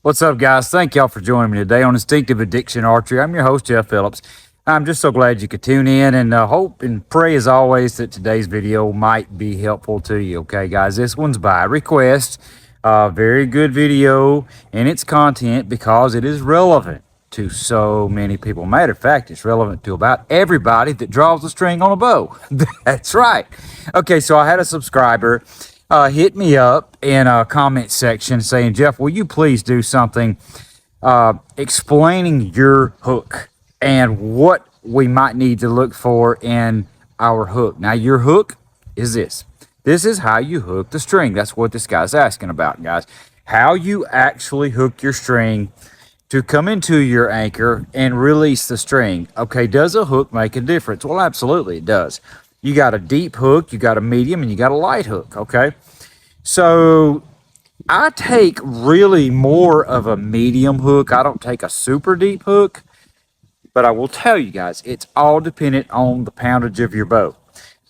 What's up, guys? Thank y'all for joining me today on Instinctive Addiction Archery. I'm your host, Jeff Phillips. I'm just so glad you could tune in and hope and pray as always that today's video might be helpful to you. Okay, guys, this one's by request. Very good video in its content because it is relevant to so many people. Matter of fact, it's relevant to about everybody that draws a string on a bow. That's right. Okay, so I had a subscriber hit me up in a comment section saying, Jeff, will you please do something explaining your hook and what we might need to look for in our hook. Now, your hook is this. This is how you hook the string. That's what this guy's asking about, guys. How you actually hook your string to come into your anchor and release the string. Okay, does a hook make a difference? Well, absolutely it does. You got a deep hook, you got a medium, and you got a light hook, okay? So I take really more of a medium hook. I don't take a super deep hook, but I will tell you guys, it's all dependent on the poundage of your bow.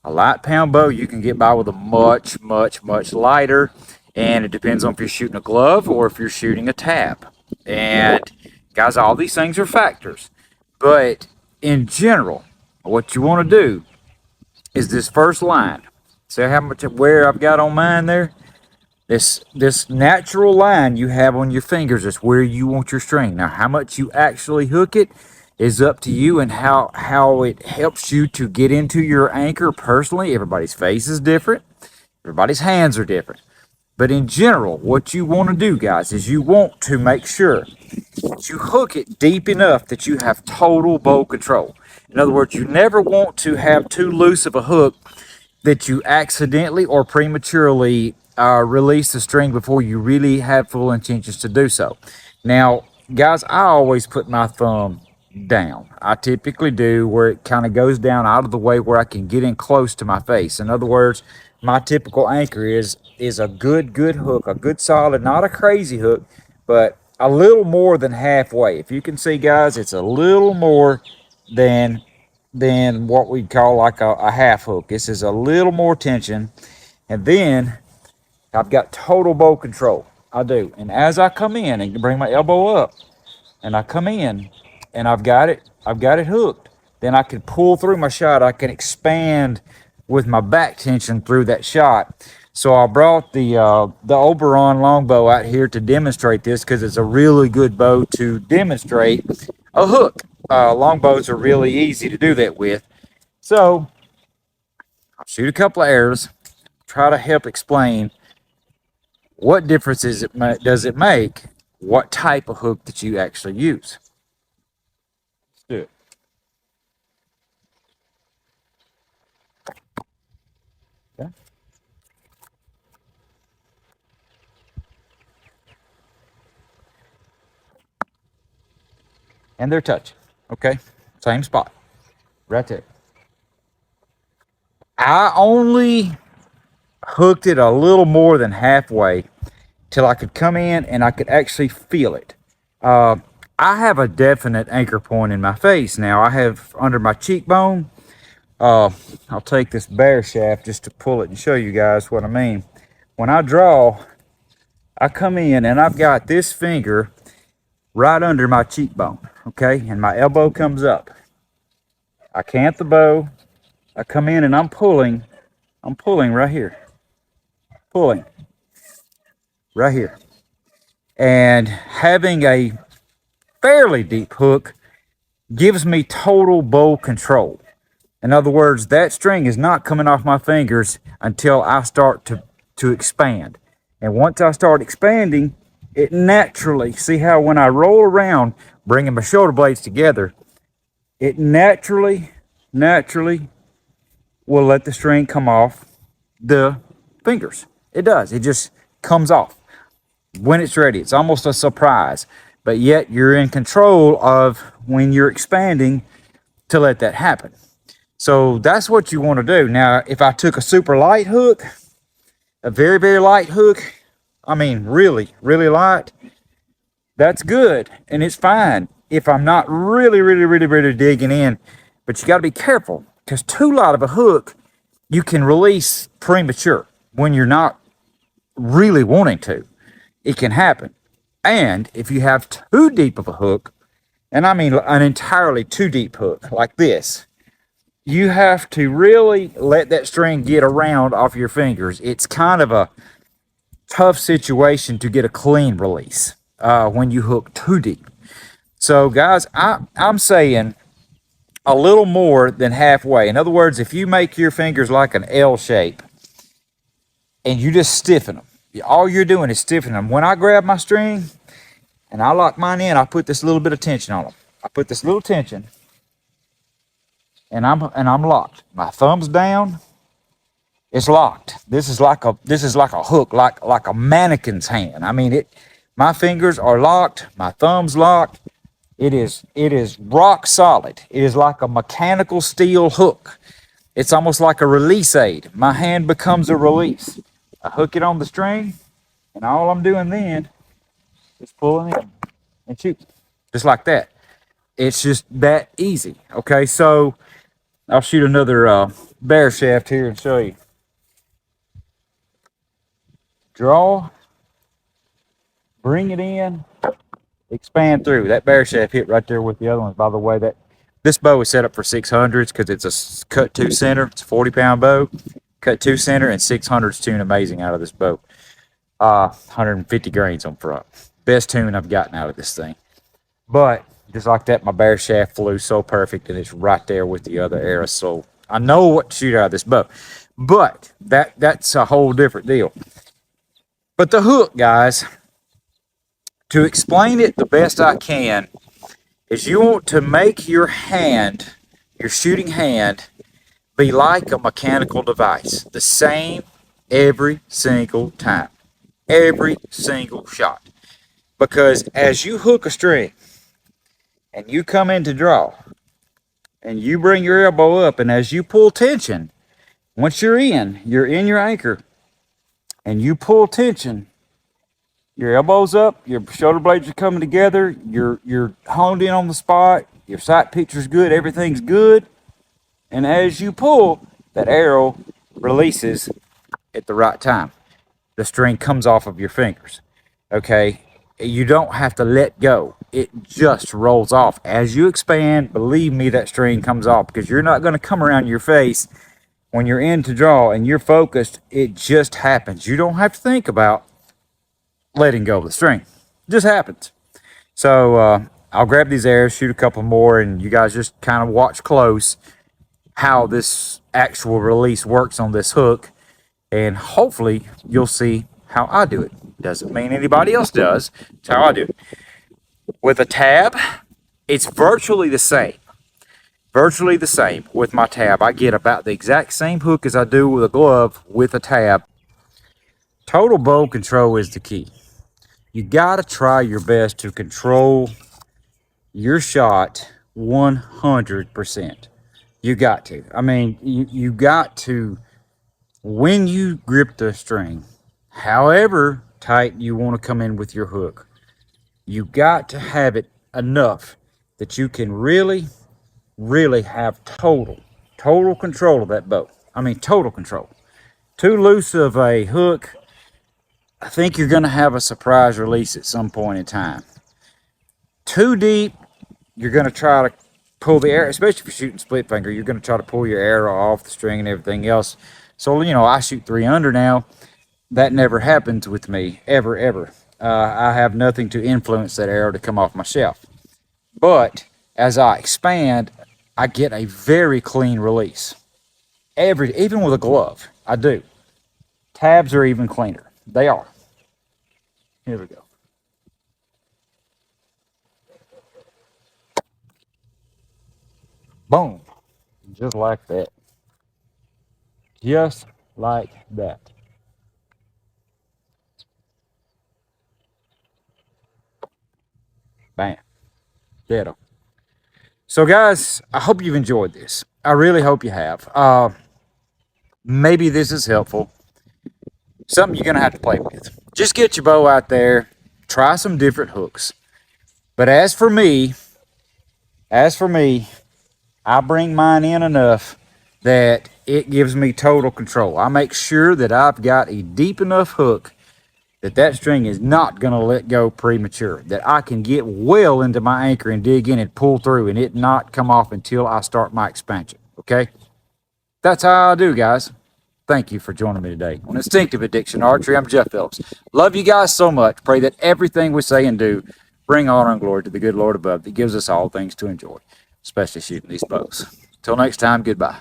A light pound bow, you can get by with a much, much, much lighter, and it depends on if you're shooting a glove or if you're shooting a tab. And guys, all these things are factors. But in general, what you want to do is this first line. See how much wear I've got on mine there? This natural line you have on your fingers is where you want your string. Now, how much you actually hook it is up to you, and how it helps you to get into your anchor personally. Everybody's face is different. Everybody's hands are different. But in general, what you want to do, guys, is you want to make sure that you hook it deep enough that you have total bow control. In other words, you never want to have too loose of a hook that you accidentally or prematurely release the string before you really have full intentions to do so. Now, guys, I always put my thumb down. I typically do where it kind of goes down out of the way where I can get in close to my face. In other words, my typical anchor is a good hook, a good solid, not a crazy hook, but a little more than halfway. If you can see, guys, it's a little more than what we call like a half hook. This is a little more tension, and then I've got total bow control. I do. And as I come in and bring my elbow up, and I come in and I've got it hooked, then I can pull through my shot. I can expand with my back tension through that shot. So I brought the Oberon Longbow out here to demonstrate this because it's a really good bow to demonstrate a hook. Longbows are really easy to do that with. So I'll shoot a couple of arrows, try to help explain what differences does it make, what type of hook that you actually use. Let's do it. Okay. And they're touching. Okay, same spot, right there. I only hooked it a little more than halfway till I could come in and I could actually feel it. I have a definite anchor point in my face now. I have under my cheekbone. I'll take this bear shaft just to pull it and show you guys what I mean. When I draw, I come in and I've got this finger right under my cheekbone, okay? And my elbow comes up. I cant the bow. I come in and I'm pulling right here. Pulling right here. And having a fairly deep hook gives me total bow control. In other words, that string is not coming off my fingers until I start to expand. And once I start expanding, it naturally, see how when I roll around, bringing my shoulder blades together, it naturally will let the string come off the fingers. It does. It just comes off when it's ready. It's almost a surprise, but yet you're in control of when you're expanding to let that happen. So that's what you want to do. Now, if I took a super light hook, a very, very light hook, I mean, really, really light, that's good and it's fine if I'm not really digging in. But you got to be careful because too light of a hook, you can release premature when you're not really wanting to. It can happen. And if you have too deep of a hook, and I mean an entirely too deep hook like this, you have to really let that string get around off your fingers. It's kind of a tough situation to get a clean release when you hook too deep. So guys, I'm saying a little more than halfway. In other words, if you make your fingers like an L shape and you just stiffen them, all you're doing is stiffening them. When I grab my string and I lock mine in, I put this little bit of tension on them. I put this little tension, and I'm locked. My thumb's down. It's locked. This is like a hook, like a mannequin's hand. I mean it. My fingers are locked. My thumb's locked. It is rock solid. It is like a mechanical steel hook. It's almost like a release aid. My hand becomes a release. I hook it on the string, and all I'm doing then is pulling in and shooting, just like that. It's just that easy. Okay, so I'll shoot another bear shaft here and show you. Draw, bring it in, expand through. That bear shaft hit right there with the other ones. By the way, that this bow is set up for 600s because it's a cut 2 center. It's a 40-pound bow, cut 2 center, and 600s tune amazing out of this bow. 150 grains on front. Best tune I've gotten out of this thing. But just like that, my bear shaft flew so perfect, and it's right there with the other arrows. So I know what to shoot out of this bow. But that's a whole different deal. But the hook, guys, to explain it the best I can, is you want to make your hand, your shooting hand, be like a mechanical device. The same every single time. Every single shot. Because as you hook a string, and you come in to draw, and you bring your elbow up, and as you pull tension, once you're in your anchor, and you pull tension, your elbow's up, your shoulder blades are coming together, you're honed in on the spot, your sight picture's good, everything's good, and as you pull, that arrow releases at the right time. The string comes off of your fingers. Okay, you don't have to let go. It just rolls off. As you expand, believe me, that string comes off, because you're not going to come around your face when you're in to draw and you're focused. It just happens. You don't have to think about letting go of the string. It just happens. So I'll grab these arrows, shoot a couple more, and you guys just kind of watch close how this actual release works on this hook, and hopefully you'll see how I do it. Doesn't mean anybody else does. It's how I do it. With a tab, it's virtually the same. Virtually the same with my tab. I get about the exact same hook as I do with a glove with a tab. Total bow control is the key. You got to try your best to control your shot 100%. You got to. I mean, you got to, when you grip the string, however tight you want to come in with your hook, you got to have it enough that you can really have total control of that bow. I mean, total control. Too loose of a hook, I think you're going to have a surprise release at some point in time. Too deep, you're going to try to pull the arrow, especially if you're shooting split finger, you're going to try to pull your arrow off the string and everything else. So, you know, I shoot 3 under now. That never happens with me, ever. I have nothing to influence that arrow to come off my shelf. But as I expand, I get a very clean release. Even with a glove, I do. Tabs are even cleaner. They are. Here we go. Boom. Just like that. Just like that. Bam. Ditto. So guys, I hope you've enjoyed this. I really hope you have. Maybe this is helpful. Something you're going to have to play with. Just get your bow out there. Try some different hooks. But as for me, I bring mine in enough that it gives me total control. I make sure that I've got a deep enough hook that string is not going to let go premature, that I can get well into my anchor and dig in and pull through and it not come off until I start my expansion. Okay? That's how I do, guys. Thank you for joining me today on Instinctive Addiction Archery. I'm Jeff Phillips. Love you guys so much. Pray that everything we say and do bring honor and glory to the good Lord above that gives us all things to enjoy, especially shooting these bows. Till next time, goodbye.